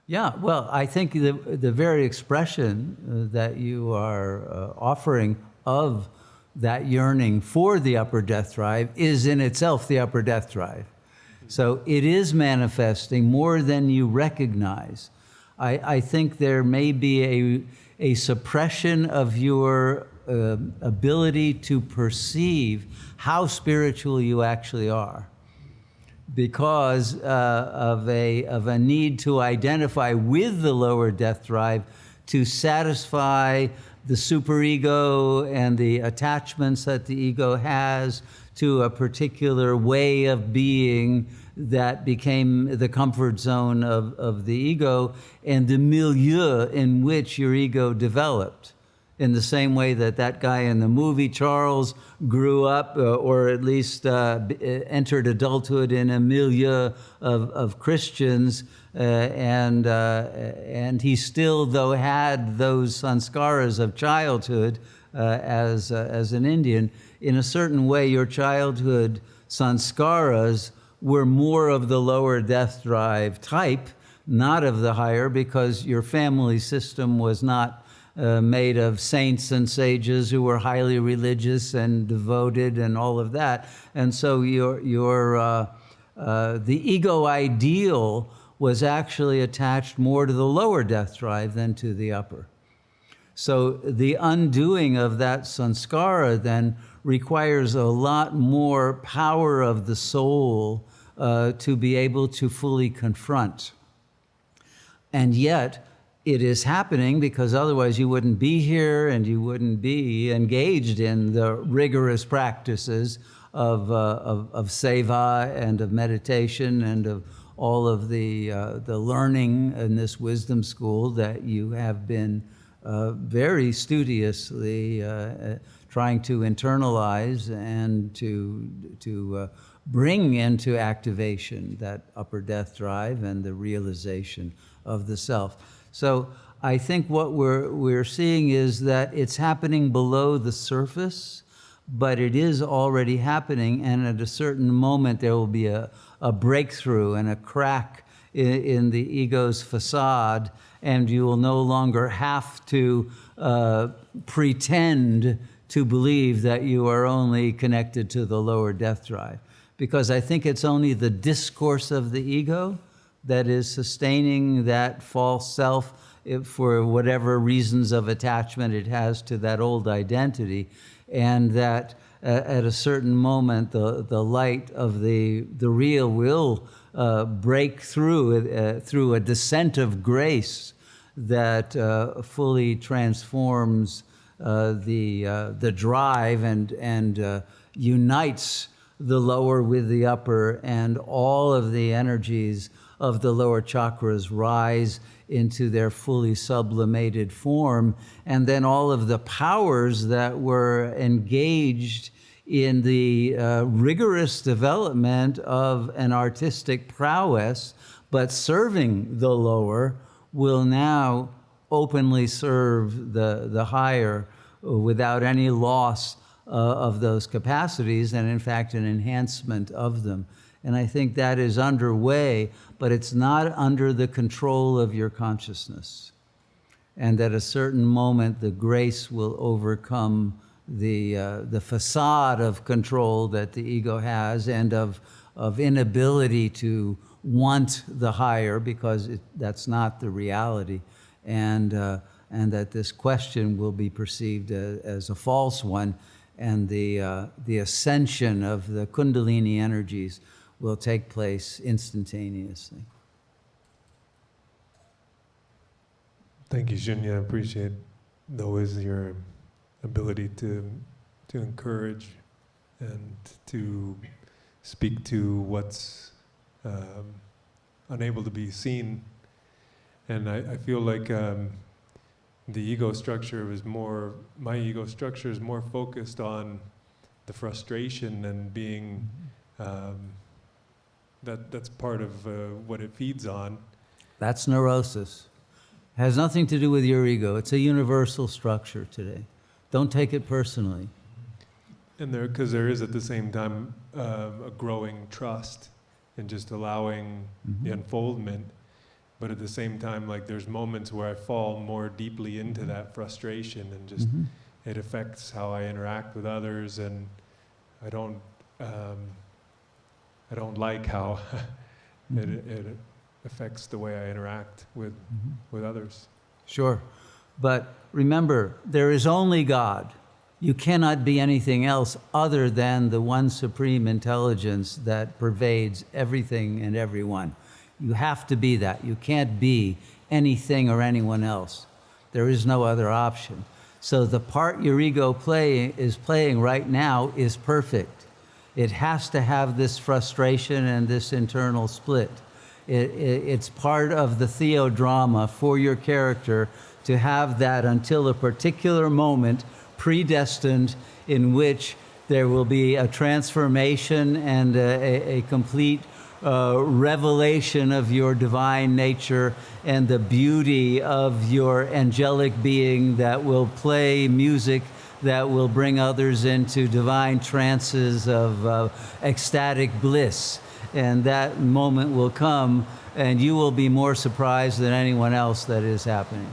Yeah, well, I think the very expression that you are offering of that yearning for the upper death drive is in itself the upper death drive. So it is manifesting more than you recognize. I think there may be a suppression of your ability to perceive how spiritual you actually are, because of a need to identify with the lower death drive to satisfy the superego and the attachments that the ego has to a particular way of being that became the comfort zone of the ego and the milieu in which your ego developed. In the same way that that guy in the movie, Charles, grew up or at least entered adulthood in a milieu of Christians, and he still, though, had those sanskaras of childhood as an Indian. In a certain way, your childhood sanskaras were more of the lower death drive type, not of the higher, because your family system was not made of saints and sages who were highly religious and devoted and all of that. And so the ego ideal was actually attached more to the lower death drive than to the upper. So the undoing of that sanskara then requires a lot more power of the soul to be able to fully confront. And yet, it is happening because otherwise you wouldn't be here and you wouldn't be engaged in the rigorous practices of seva and of meditation and of all of the learning in this wisdom school that you have been very studiously trying to internalize and to bring into activation that upper death drive and the realization of the self. So I think what we're seeing is that it's happening below the surface, but it is already happening, and at a certain moment there will be a breakthrough and a crack in the ego's facade, and you will no longer have to pretend to believe that you are only connected to the lower death drive. Because I think it's only the discourse of the ego that is sustaining that false self for whatever reasons of attachment it has to that old identity, and that at a certain moment the light of the real will break through through a descent of grace that fully transforms the drive and unites the lower with the upper, and all of the energies of the lower chakras rise into their fully sublimated form, and then all of the powers that were engaged in the rigorous development of an artistic prowess, but serving the lower, will now openly serve the higher without any loss of those capacities, and in fact an enhancement of them. And I think that is underway, but it's not under the control of your consciousness. And at a certain moment, the grace will overcome the facade of control that the ego has, and of inability to want the higher, because that's not the reality. And that this question will be perceived as a false one, and the ascension of the Kundalini energies will take place instantaneously. Thank you, Shunya. I appreciate always your ability to encourage and to speak to what's unable to be seen. And I feel like the ego structure is more, my ego structure is more focused on the frustration and being, that's part of what it feeds on. That's neurosis. Has nothing to do with your ego. It's a universal structure today. Don't take it personally. And because there is at the same time a growing trust in just allowing the unfoldment. but at the same time, like there's moments where I fall more deeply into that frustration, and just it affects how I interact with others, and I don't like how it affects the way I interact with others. Sure. But remember, there is only God. You cannot be anything else other than the one supreme intelligence that pervades everything and everyone. You have to be that. You can't be anything or anyone else. There is no other option. So the part your ego is playing right now is perfect. It has to have this frustration and this internal split. It's part of the theodrama for your character to have that until a particular moment predestined in which there will be a transformation and a complete revelation of your divine nature and the beauty of your angelic being that will play music that will bring others into divine trances of ecstatic bliss. And that moment will come, and you will be more surprised than anyone else that is happening.